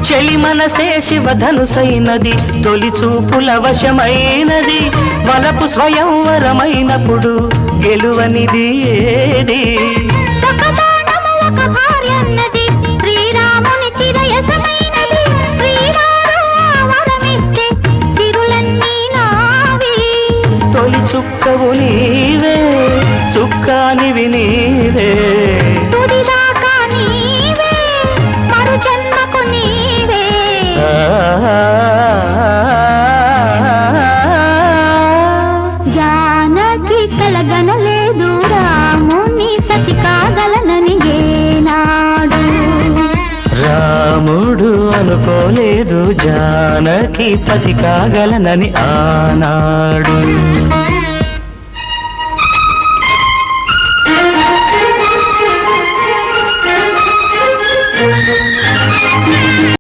చెలి మనసే శివధనుసైనది తొలి చూపుల వశమైనది వలపు స్వయంవరమైనప్పుడు గెలువనిది ఏది శ్రీరాముని చిరయసమైనది శ్రీరామిస్తే సిరులన్నీ నావి తొలి చుక్కవు నీవే చుక్కానివి నీవే తుదిదాకా నీవే మరు జన్మకు నీవే జానకి కలగనలేదు రాముని సతి కాగలనని ఏనాడు రాముడు అనుకోలేదు జానకి పతి కాగలనని ఆనాడు